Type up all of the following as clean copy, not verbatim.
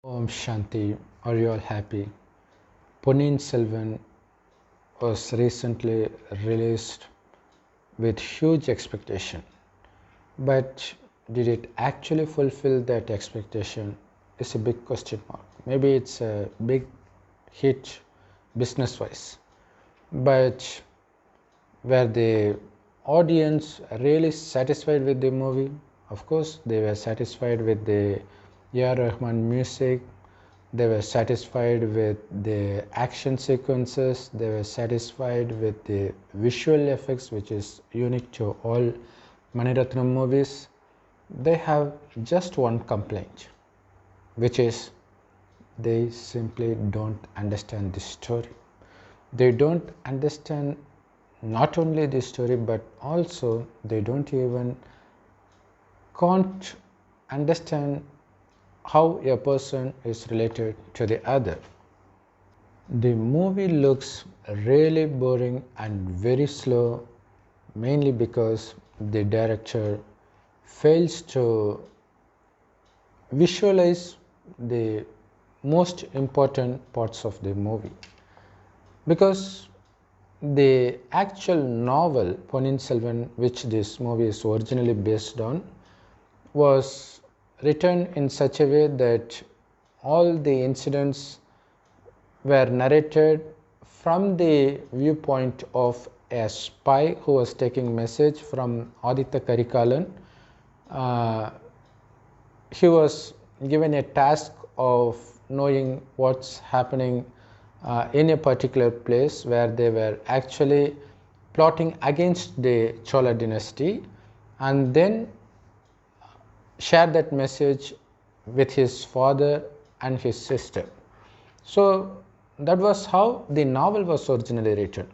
Om Shanti, are you all happy? Ponniyin Selvan was recently released with huge expectation. But did it actually fulfill that expectation is a big question mark. Maybe it's a big hit business wise. But were the audience really satisfied with the movie? Of course, they were satisfied with the A.R. Rahman music. They were satisfied with the action sequences. They were satisfied with the visual effects, which is unique to all Maniratnam movies. They have just one complaint, which is they simply don't understand the story. They don't understand not only the story, but also they can't understand how a person is related to the other. The movie looks really boring and very slow, mainly because the director fails to visualize the most important parts of the movie. Because the actual novel Ponniyin Selvan, which this movie is originally based on, was written in such a way that all the incidents were narrated from the viewpoint of a spy who was taking message from Aditya Karikalan. He was given a task of knowing what's happening in a particular place where they were actually plotting against the Chola dynasty, and then share that message with his father and his sister. So that was how the novel was originally written.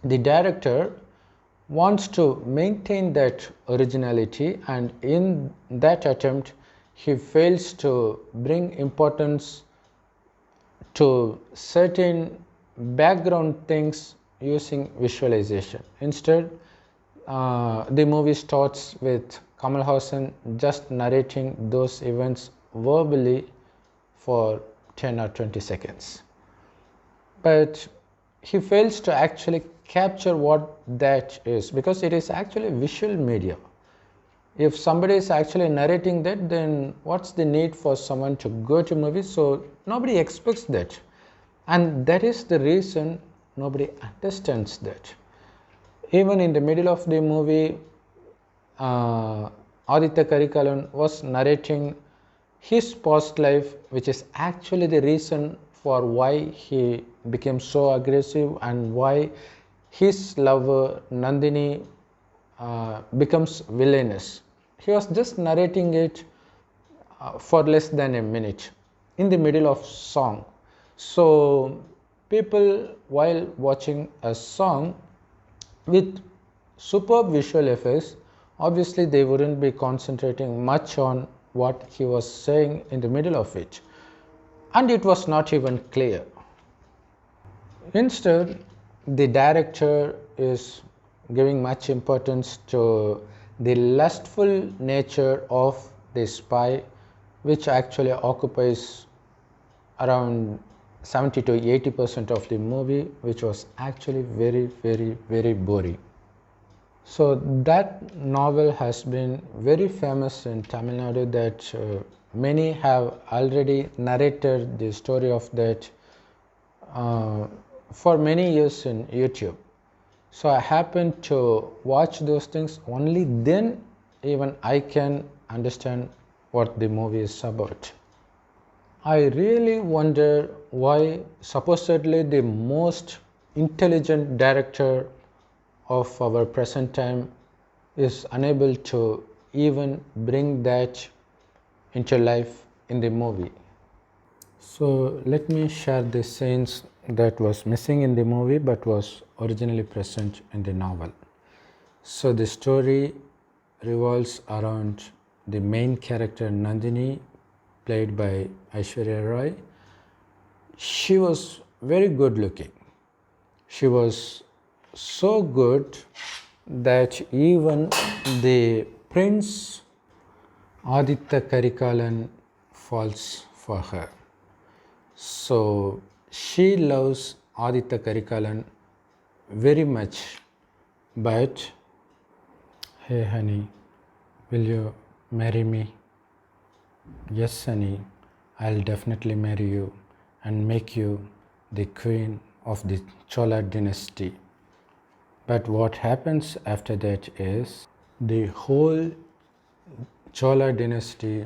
The director wants to maintain that originality, and in that attempt he fails to bring importance to certain background things using visualization. Instead, the movie starts with Kamal Haasan just narrating those events verbally for 10 or 20 seconds. But he fails to actually capture what that is, because it is actually visual media. If somebody is actually narrating that, then what's the need for someone to go to movies? So nobody expects that, and that is the reason nobody understands that. Even in the middle of the movie, Aditya Karikalan was narrating his past life, which is actually the reason for why he became so aggressive and why his lover Nandini becomes villainous. He was just narrating it for less than a minute in the middle of song. So people, while watching a song with superb visual effects, obviously they wouldn't be concentrating much on what he was saying in the middle of it, and it was not even clear. Instead, the director is giving much importance to the lustful nature of the spy, which actually occupies around 70 to 80% of the movie, which was actually very boring. So that novel has been very famous in Tamil Nadu, that many have already narrated the story of that for many years in YouTube. So I happened to watch those things, only then even I can understand what the movie is about. I really wonder why supposedly the most intelligent director of our present time is unable to even bring that into life in the movie. So let me share the scenes that was missing in the movie but was originally present in the novel. So the story revolves around the main character Nandini, played by Aishwarya Roy. She was very good looking. She was so good that even the prince Aditya Karikalan falls for her. So she loves Aditya Karikalan very much, but hey honey, will you marry me? Yes honey, I'll definitely marry you and make you the queen of the Chola dynasty. But what happens after that is the whole Chola dynasty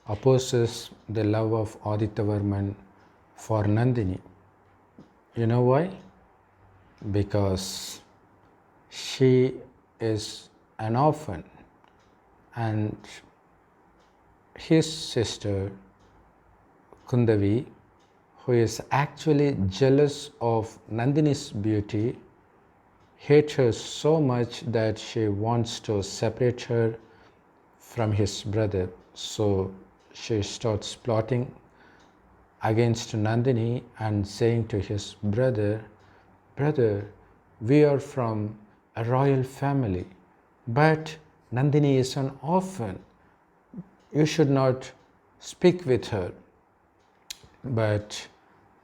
opposes the love of Adityavarman for Nandini. You know why? Because she is an orphan and his sister Kundavi, who is actually jealous of Nandini's beauty, hates her so much that she wants to separate her from his brother. So she starts plotting against Nandini and saying to his brother, "Brother, we are from a royal family, but Nandini is an orphan. You should not speak with her." But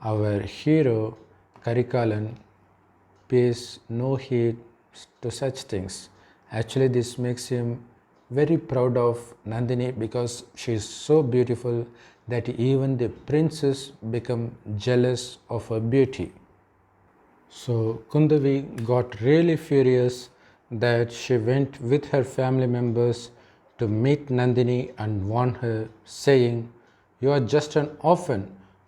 our hero Karikalan pays no heed to such things. Actually, this makes him very proud of Nandini because she is so beautiful that even the princes become jealous of her beauty. So Kundavi got really furious that she went with her family members to meet Nandini and warn her, saying, "You are just an orphan.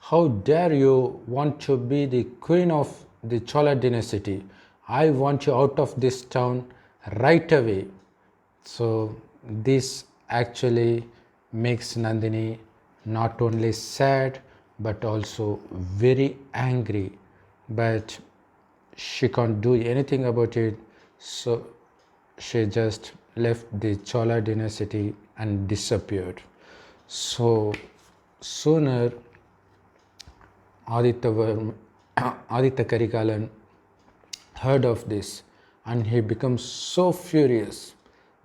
How dare you want to be the queen of the Chola dynasty? I want you out of this town right away." So this actually makes Nandini not only sad but also very angry, but she can't do anything about it, so she just left the Chola dynasty and disappeared. So sooner Aditya Karikalan heard of this and he becomes so furious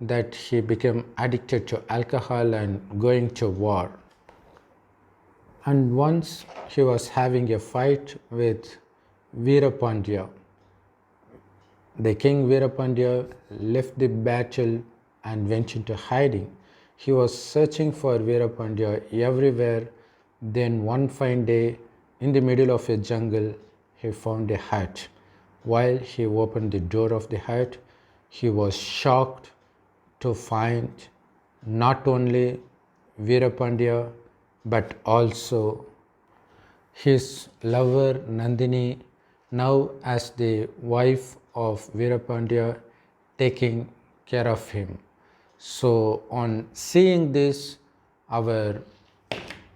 that he became addicted to alcohol and going to war. And once he was having a fight with Veerapandya. The king Veerapandya left the battle and went into hiding. He was searching for Veerapandya everywhere. Then one fine day, in the middle of a jungle, he found a hut. While he opened the door of the hut, he was shocked to find not only Veerapandya but also his lover Nandini, now as the wife of Veerapandya, taking care of him. So on seeing this, our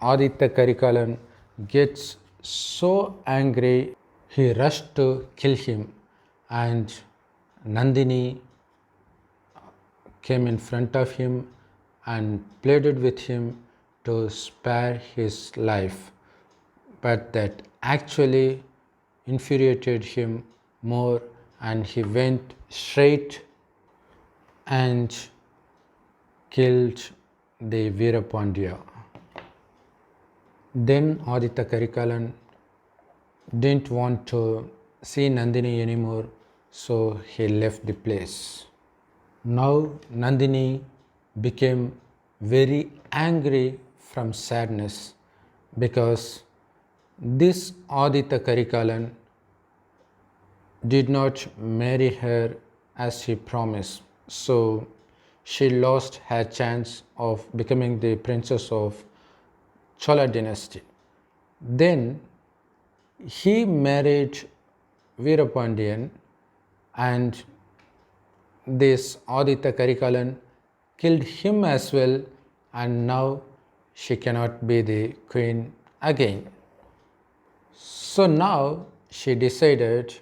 Aditya Karikalan gets so angry, he rushed to kill him, and Nandini came in front of him and pleaded with him to spare his life. But that actually infuriated him more, and he went straight and killed the Veerapandya. Then Aditya Karikalan didn't want to see Nandini anymore, so he left the place. Now Nandini became very angry from sadness because this Aditya Karikalan did not marry her as he promised. So she lost her chance of becoming the princess of Chola dynasty. Then he married Veerapandiyan, and this Aditya Karikalan killed him as well, and now she cannot be the queen again. So now she decided,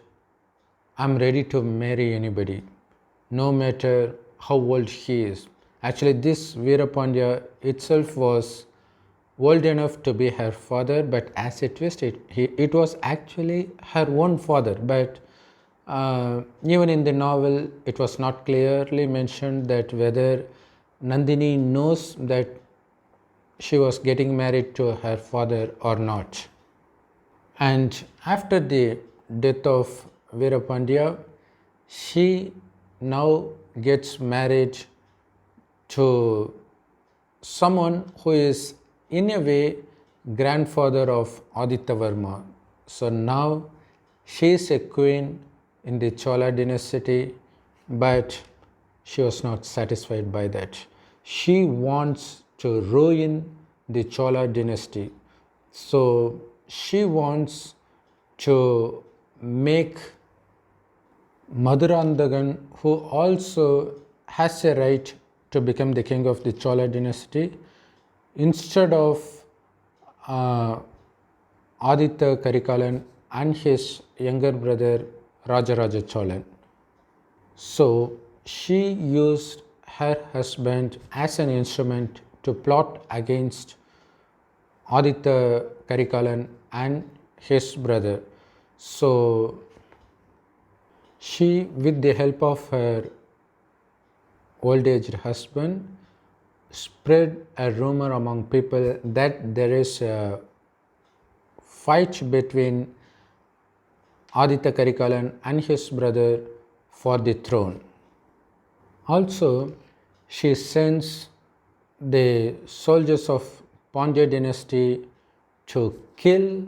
I'm ready to marry anybody, no matter how old he is. Actually, this Veerapandya itself was old enough to be her father, but as a twist, it was actually her own father. But even in the novel, it was not clearly mentioned that whether Nandini knows that she was getting married to her father or not. And after the death of Veerapandya, she now gets married to someone who is in a way grandfather of Aditya Varma. So now she is a queen in the Chola dynasty, but she was not satisfied by that. She wants to ruin the Chola dynasty. So she wants to make Madurandagan, who also has a right to become the king of the Chola dynasty, instead of Aditya Karikalan and his younger brother Rajaraja Cholan. So she used her husband as an instrument to plot against Aditya Karikalan and his brother. So she, with the help of her old-aged husband, spread a rumor among people that there is a fight between Aditya Karikalan and his brother for the throne. Also, she sends the soldiers of Pandya dynasty to kill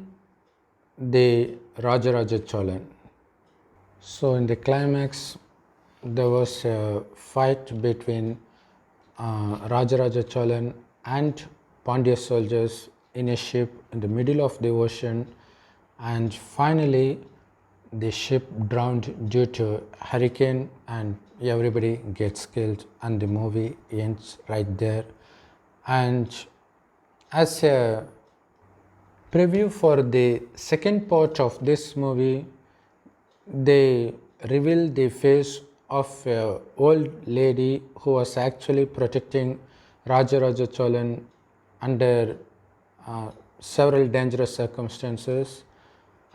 the Rajaraja Cholan. So in the climax, there was a fight between Rajaraja Cholan and Pandya soldiers in a ship in the middle of the ocean, and finally the ship drowned due to hurricane and everybody gets killed, and the movie ends right there. And as a preview for the second part of this movie, they reveal the face of an old lady who was actually protecting Rajaraja Cholan under several dangerous circumstances,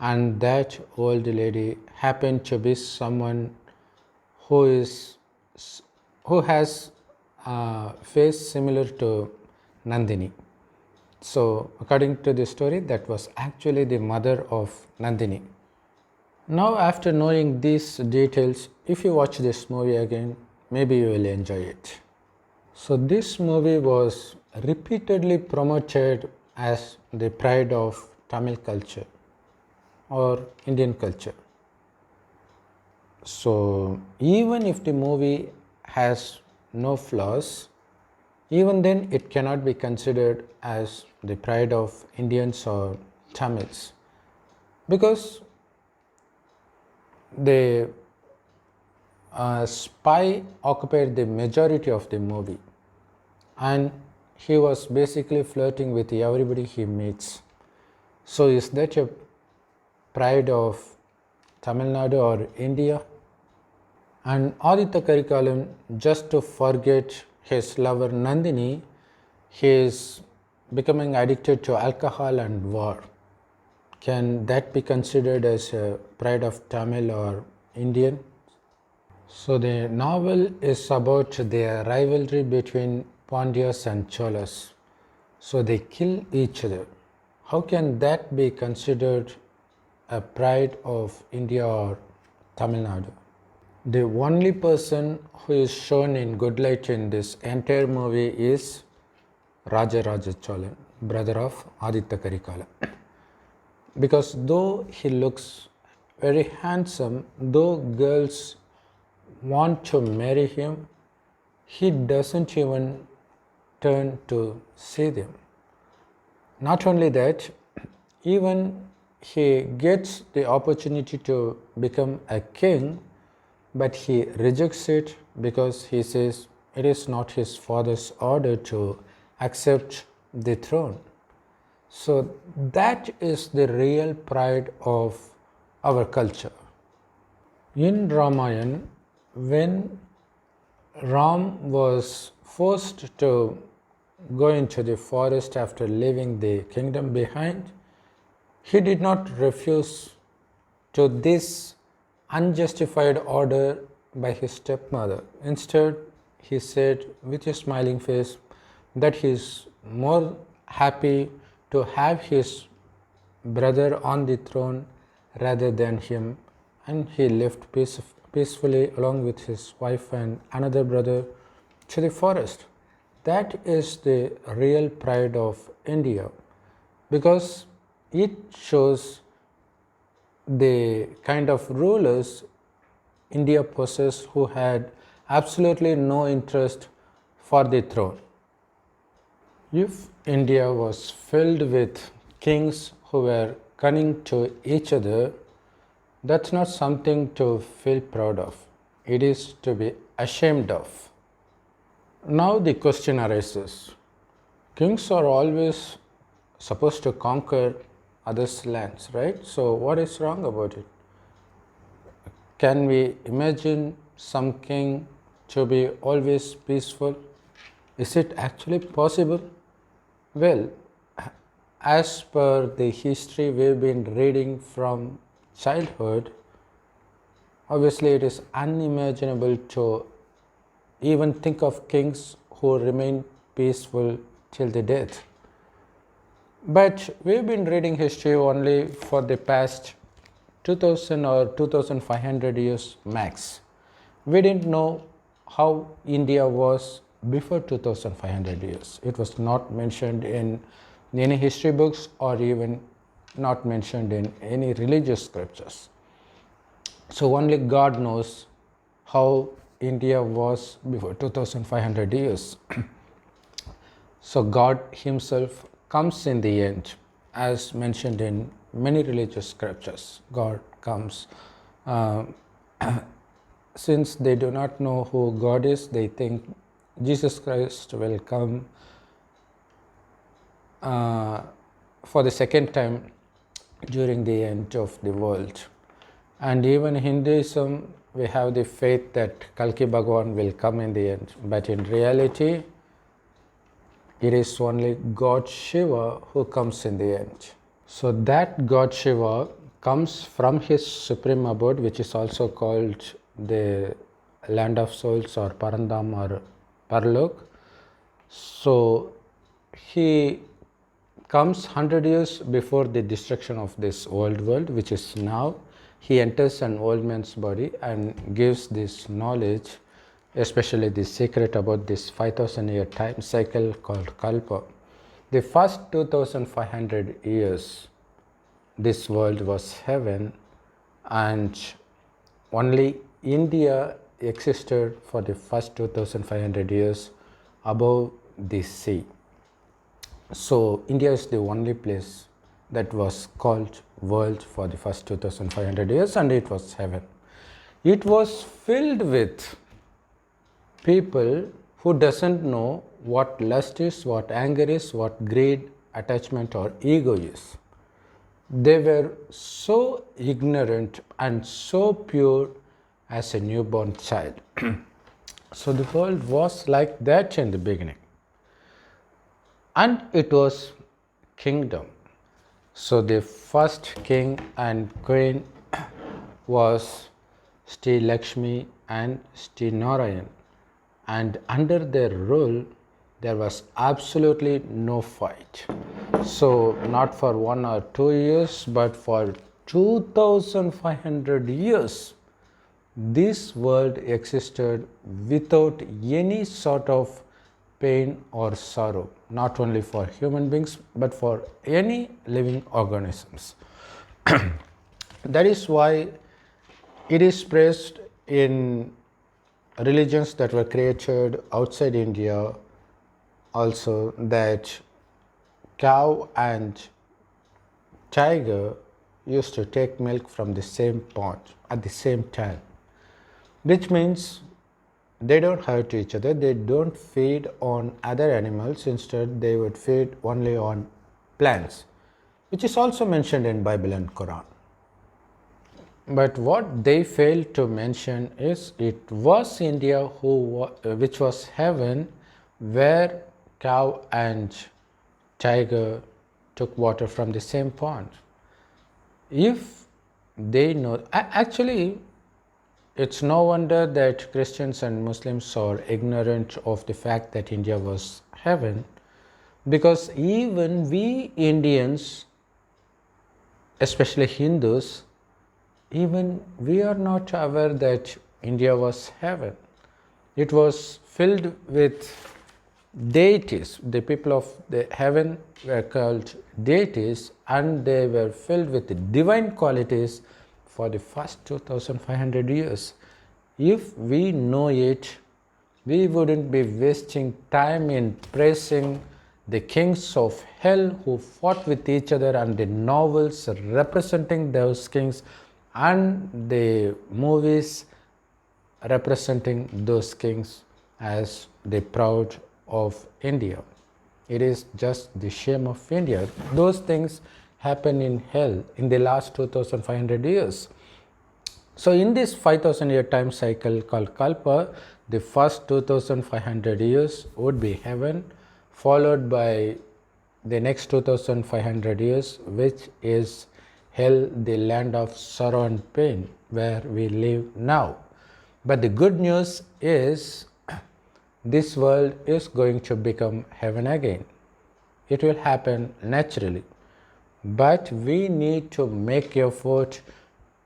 and that old lady happened to be someone who has a face similar to Nandini. So according to the story, that was actually the mother of Nandini. Now, after knowing these details, if you watch this movie again, maybe you will enjoy it. So this movie was repeatedly promoted as the pride of Tamil culture or Indian culture. So even if the movie has no flaws, even then it cannot be considered as the pride of Indians or Tamils, because the spy occupied the majority of the movie, and he was basically flirting with everybody he meets. So is that a pride of Tamil Nadu or India? And Aditya Karikalan, just to forget his lover Nandini, he is becoming addicted to alcohol and war. Can that be considered as a pride of Tamil or Indian? So the novel is about the rivalry between Pandyas and Cholas. So they kill each other. How can that be considered a pride of India or Tamil Nadu? The only person who is shown in good light in this entire movie is Rajaraja Cholan, brother of Aditya Karikala. Because though he looks very handsome, though girls want to marry him, he doesn't even turn to see them. Not only that, even he gets the opportunity to become a king, but he rejects it because he says it is not his father's order to accept the throne. So that is the real pride of our culture. In Ramayana, when Ram was forced to go into the forest after leaving the kingdom behind, he did not refuse to this unjustified order by his stepmother. Instead, he said with a smiling face, that he is more happy to have his brother on the throne rather than him, and he left peacefully along with his wife and another brother to the forest. That is the real pride of India, because it shows the kind of rulers India possessed, who had absolutely no interest for the throne. If India was filled with kings who were cunning to each other, that's not something to feel proud of. It is to be ashamed of. Now the question arises, kings are always supposed to conquer others' lands, right? So what is wrong about it? Can we imagine some king to be always peaceful? Is it actually possible? Well, as per the history we've been reading from childhood, obviously it is unimaginable to even think of kings who remain peaceful till the death. But we've been reading history only for the past 2000 or 2500 years max. We didn't know how India was before 2500 years. It was not mentioned in any history books or even not mentioned in any religious scriptures. So only God knows how India was before 2500 years. So God himself comes in the end, as mentioned in many religious scriptures. God comes. Since they do not know who God is, they think Jesus Christ will come for the second time during the end of the world. And even Hinduism, we have the faith that Kalki Bhagavan will come in the end. But in reality, it is only God Shiva who comes in the end. So that God Shiva comes from his supreme abode, which is also called the land of souls or Parandam or Parlok. So he comes 100 years before the destruction of this old world, which is now. He enters an old man's body and gives this knowledge, especially the secret about this 5000 year time cycle called Kalpa. The first 2500 years, this world was heaven, and only India existed for the first 2500 years above the sea. So India is the only place that was called world for the first 2500 years, and it was heaven. It was filled with people who doesn't know what lust is, what anger is, what greed, attachment or ego is. They were so ignorant and so pure as a newborn child. So the world was like that in the beginning. And it was kingdom. So the first king and queen was Sri Lakshmi and Sri Narayan. And under their rule, there was absolutely no fight. So not for 1 or 2 years, but for 2500 years, this world existed without any sort of pain or sorrow, not only for human beings, but for any living organisms. That is why it is praised in religions that were created outside India also, that cow and tiger used to take milk from the same pond at the same time, which means they don't hurt each other, they don't feed on other animals, instead they would feed only on plants, which is also mentioned in Bible and Quran. But what they failed to mention is it was India which was heaven, where cow and tiger took water from the same pond. If they know, actually it's no wonder that Christians and Muslims are ignorant of the fact that India was heaven, because even we Indians, especially Hindus, even we are not aware that India was heaven. It was filled with deities. The people of the heaven were called deities, and they were filled with divine qualities for the first 2500 years. If we know it, we wouldn't be wasting time in praising the kings of hell who fought with each other, and the novels representing those kings, and the movies representing those kings as the proud of India. It is just the shame of India. Those things happen in hell in the last 2500 years. So in this 5000 year time cycle called Kalpa, the first 2500 years would be heaven, followed by the next 2500 years, which is hell, the land of sorrow and pain, where we live now. But the good news is this world is going to become heaven again. It will happen naturally. But we need to make effort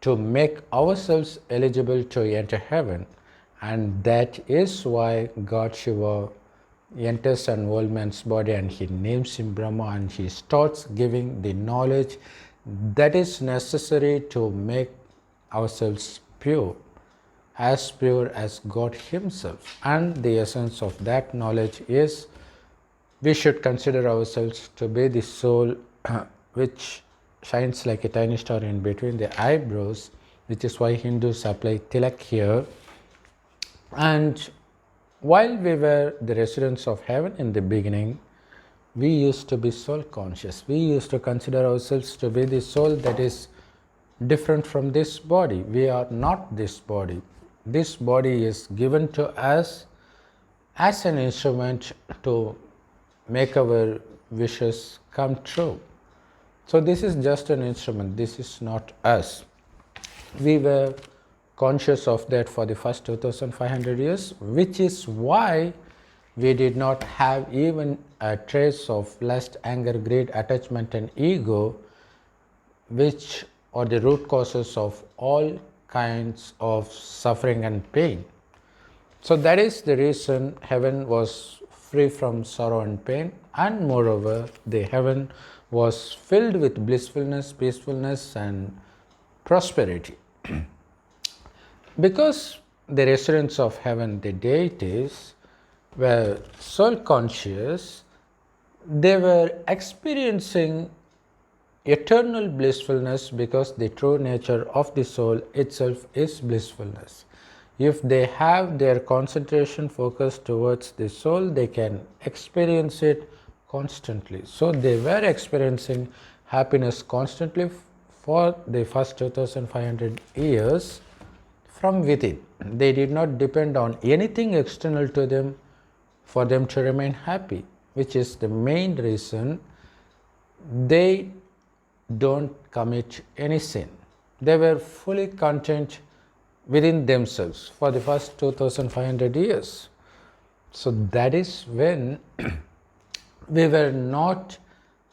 to make ourselves eligible to enter heaven. And that is why God Shiva enters an old man's body and he names him Brahma, and he starts giving the knowledge that is necessary to make ourselves pure as God himself. And the essence of that knowledge is we should consider ourselves to be the soul which shines like a tiny star in between the eyebrows, which is why Hindus apply tilak here. And while we were the residents of heaven in the beginning, we used to be soul conscious. We used to consider ourselves to be the soul that is different from this body. We are not this body. This body is given to us as an instrument to make our wishes come true. So this is just an instrument. This is not us. We were conscious of that for the first 2500 years, which is why we did not have even a trace of lust, anger, greed, attachment and ego, which are the root causes of all kinds of suffering and pain. So that is the reason heaven was free from sorrow and pain, and moreover the heaven was filled with blissfulness, peacefulness and prosperity. Because the residents of heaven, the deities, were soul conscious, they were experiencing eternal blissfulness, because the true nature of the soul itself is blissfulness. If they have their concentration focused towards the soul, they can experience it constantly. So they were experiencing happiness constantly for the first 2500 years from within. They did not depend on anything external to them for them to remain happy, which is the main reason they don't commit any sin. They were fully content within themselves for the first 2500 years. So that is when we were not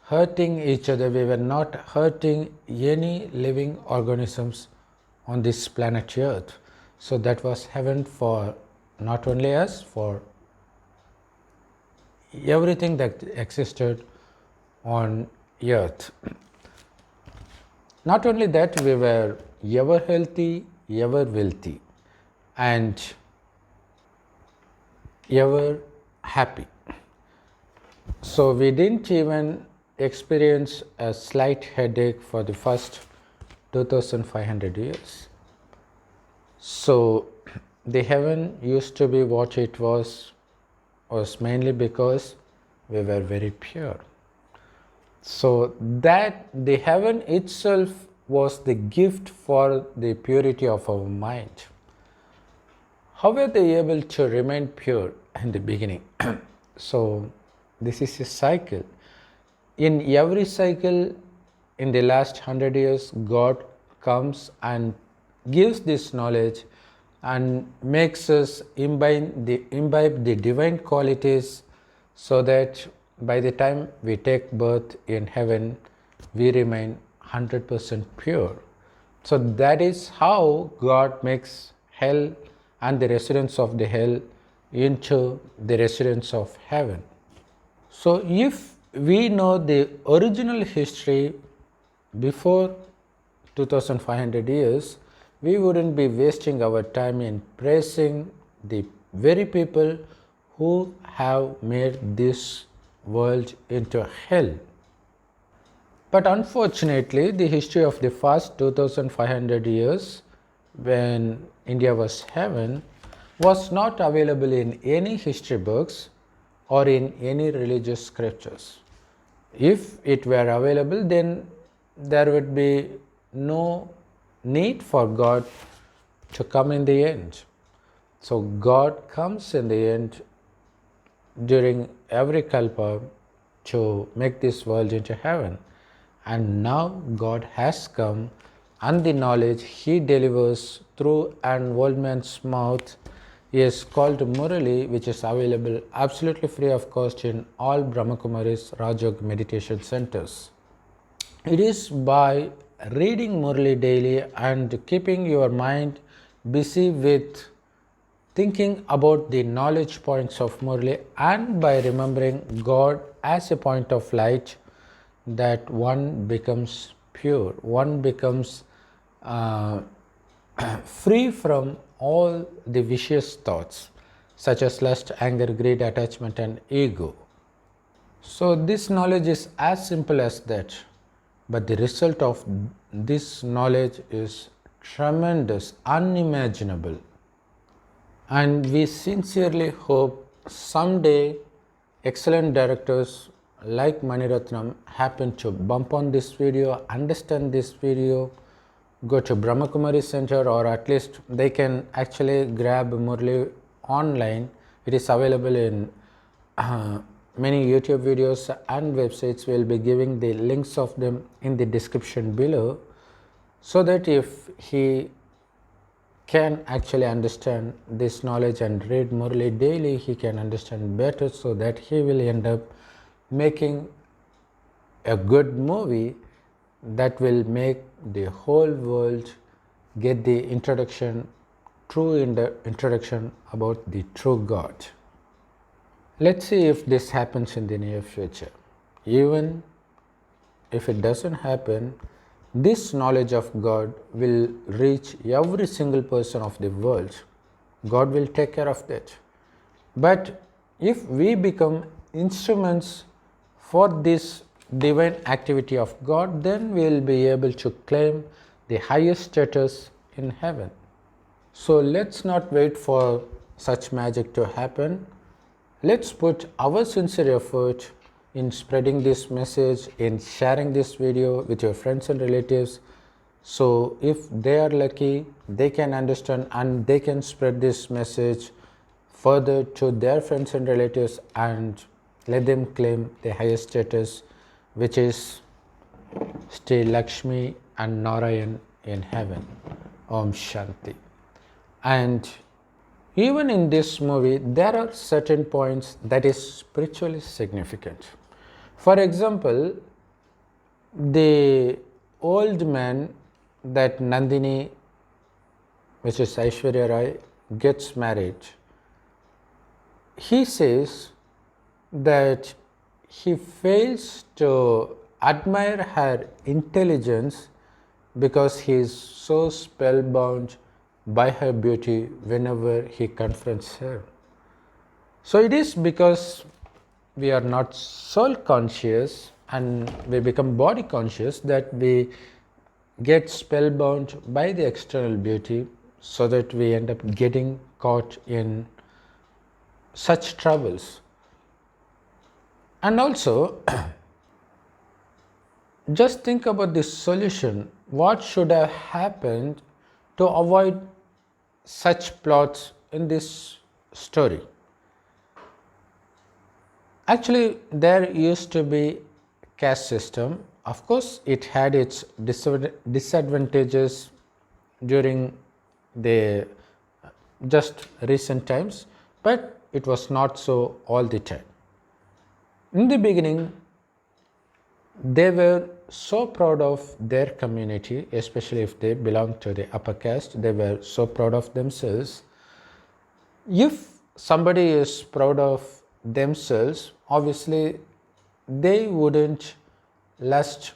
hurting each other, we were not hurting any living organisms on this planet Earth. So that was heaven for not only us, for everything that existed on Earth. Not only that, we were ever healthy, ever wealthy, and ever happy. So we didn't even experience a slight headache for the first 2500 years. So the heaven used to be what it was mainly because we were very pure. So that the heaven itself was the gift for the purity of our mind. How were they able to remain pure in the beginning? So this is a cycle. In every cycle, in the last 100 years, God comes and gives this knowledge and makes us imbibe the divine qualities, so that by the time we take birth in heaven, we remain 100% pure. So that is how God makes hell and the residents of the hell into the residents of heaven. So if we know the original history before 2500 years, we wouldn't be wasting our time in praising the very people who have made this world into hell. But unfortunately, the history of the first 2500 years, when India was heaven, was not available in any history books or in any religious scriptures. If it were available, then there would be no need for God to come in the end. So God comes in the end during every kalpa to make this world into heaven. And now God has come, and the knowledge He delivers through an old man's mouth is called Murli, which is available absolutely free of cost in all Brahmakumaris Rajog meditation centers. It is by reading Murli daily and keeping your mind busy with thinking about the knowledge points of Murli, and by remembering God as a point of light, that one becomes pure, one becomes free from all the vicious thoughts such as lust, anger, greed, attachment and ego. So this knowledge is as simple as that, but the result of this knowledge is tremendous, unimaginable. And we sincerely hope someday excellent directors like Maniratnam happen to bump on this video, understand this video, go to Brahmakumari Center, or at least they can actually grab Murli online. It is available in many YouTube videos and websites. We will be giving the links of them in the description below, so that if he can actually understand this knowledge and read Murli daily, he can understand better, so that he will end up making a good movie that will make the whole world get the true introduction about the true God. Let's see if this happens in the near future. Even if it doesn't happen, this knowledge of God will reach every single person of the world. God will take care of that. But if we become instruments for this divine activity of God, then we will be able to claim the highest status in heaven. So let's not wait for such magic to happen. Let's put our sincere effort in spreading this message, in sharing this video with your friends and relatives. So if they are lucky, they can understand and they can spread this message further to their friends and relatives, and let them claim the highest status, which is Sri Lakshmi and Narayan in heaven. Om Shanti. And even in this movie, there are certain points that is spiritually significant. For example, the old man that Nandini, which is Aishwarya Rai, gets married, he says that he fails to admire her intelligence because he is so spellbound by her beauty whenever he confronts her. So it is because we are not soul conscious and we become body conscious that we get spellbound by the external beauty, so that we end up getting caught in such troubles. And also, just think about this solution. What should have happened to avoid such plots in this story? Actually, there used to be caste system. Of course, it had its disadvantages during the just recent times, but it was not so all the time. In the beginning, they were so proud of their community, especially if they belonged to the upper caste. They were so proud of themselves. If somebody is proud of themselves, obviously they wouldn't lust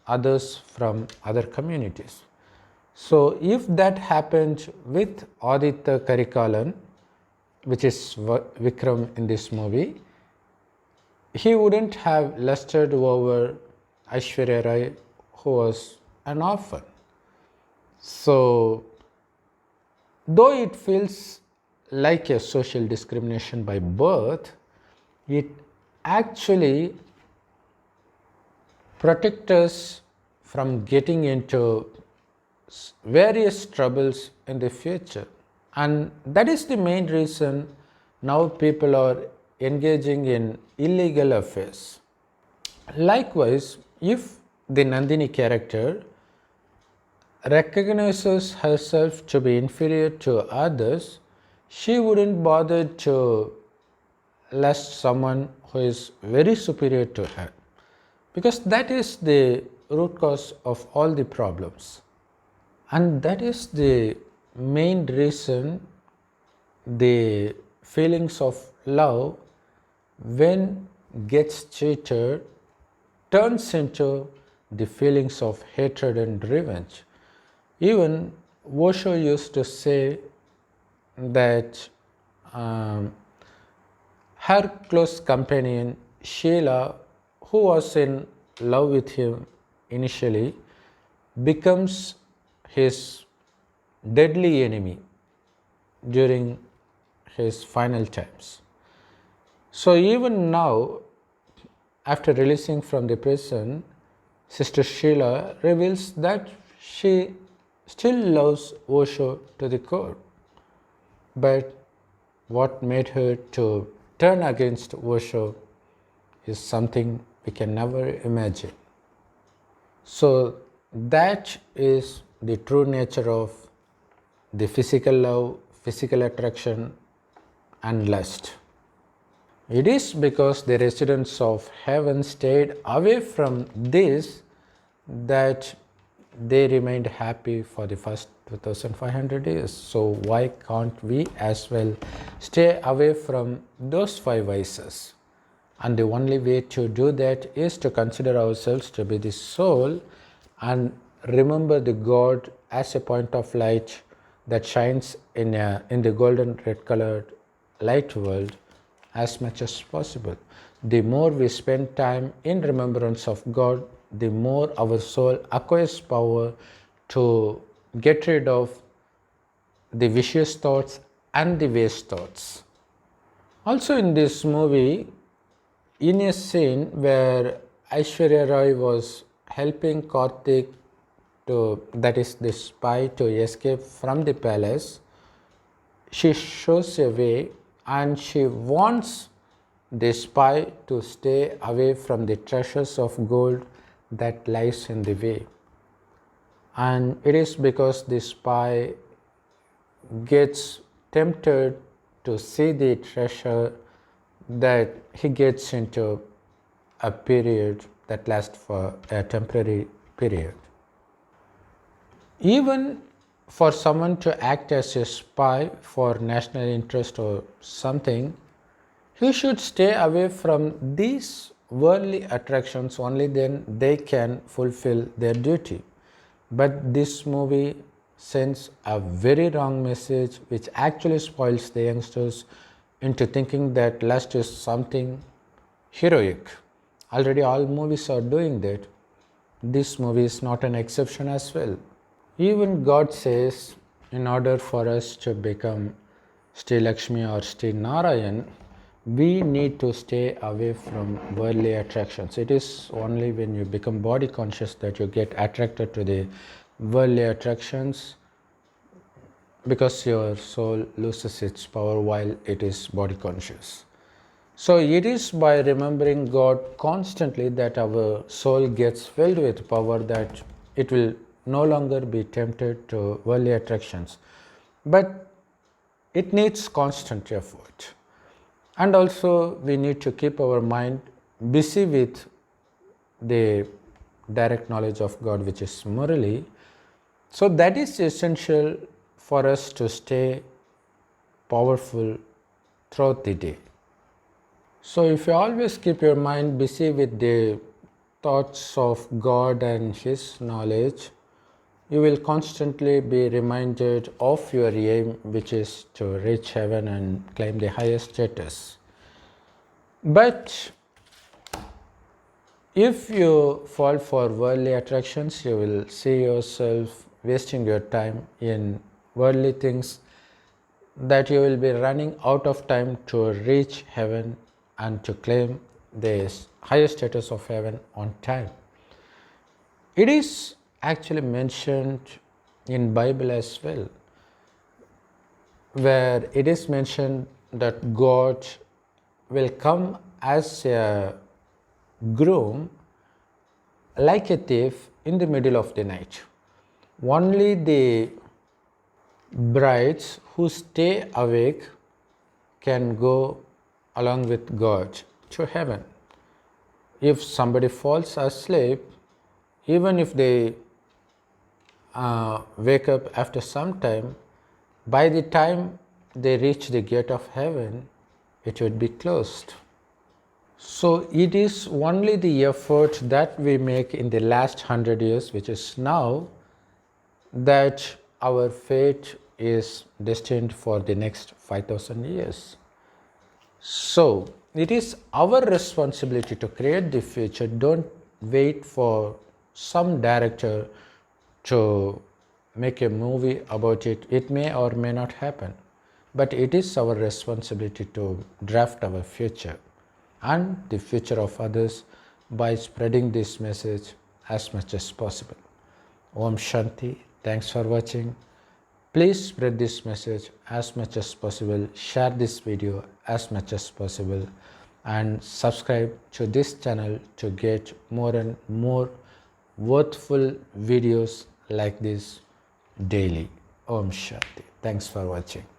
others from other communities. So if that happened with Aditya Karikalan, which is Vikram in this movie, he wouldn't have lusted over Aishwarya Rai, who was an orphan. So though it feels like a social discrimination by birth, it actually protects us from getting into various troubles in the future. And that is the main reason now people are engaging in illegal affairs. Likewise, if the Nandini character recognizes herself to be inferior to others, she wouldn't bother to lust someone who is very superior to her, because that is the root cause of all the problems. And that is the main reason the feelings of love, when gets cheated, turns into the feelings of hatred and revenge. Even Osho used to say that her close companion Sheila, who was in love with him initially, becomes his deadly enemy during his final times. So even now, after releasing from the prison, Sister Sheila reveals that she still loves Osho to the core. But what made her to turn against Osho is something we can never imagine. So that is the true nature of the physical love, physical attraction and lust. It is because the residents of heaven stayed away from this that they remained happy for the first 2500 years. So why can't we as well stay away from those five vices? And the only way to do that is to consider ourselves to be the soul and remember the God as a point of light that shines in the golden red colored light world as much as possible. The more we spend time in remembrance of God, the more our soul acquires power to get rid of the vicious thoughts and the waste thoughts. Also in this movie, in a scene where Aishwarya Rai was helping Karthik that is the spy, to escape from the palace, she shows a way and she wants the spy to stay away from the treasures of gold that lies in the way. And it is because the spy gets tempted to see the treasure that he gets into a period that lasts for a temporary period. Even for someone to act as a spy for national interest or something, he should stay away from these worldly attractions. Only then they can fulfill their duty. But this movie sends a very wrong message which actually spoils the youngsters into thinking that lust is something heroic. Already all movies are doing that. This movie is not an exception as well. Even God says, in order for us to become Sri Lakshmi or Sri Narayan, we need to stay away from worldly attractions. It is only when you become body conscious that you get attracted to the worldly attractions, because your soul loses its power while it is body conscious. So it is by remembering God constantly that our soul gets filled with power, that it will no longer be tempted to worldly attractions. But it needs constant effort. And also we need to keep our mind busy with the direct knowledge of God, which is Murli. So that is essential for us to stay powerful throughout the day. So if you always keep your mind busy with the thoughts of God and His knowledge, you will constantly be reminded of your aim, which is to reach heaven and claim the highest status. But if you fall for worldly attractions, you will see yourself wasting your time in worldly things, that you will be running out of time to reach heaven and to claim the highest status of heaven on time. It is actually mentioned in Bible as well, where it is mentioned that God will come as a groom like a thief in the middle of the night. Only the brides who stay awake can go along with God to heaven. If somebody falls asleep, even if they wake up after some time, by the time they reach the gate of heaven, it would be closed. So it is only the effort that we make in the last 100 years, which is now, that our fate is destined for the next 5,000 years. So it is our responsibility to create the future. Don't wait for some director to make a movie about it. It may or may not happen, but it is our responsibility to draft our future and the future of others by spreading this message as much as possible. Om Shanti. Thanks for watching. Please spread this message as much as possible, share this video as much as possible, and subscribe to this channel to get more and more worthful videos like this daily. Om Shanti. Thanks for watching.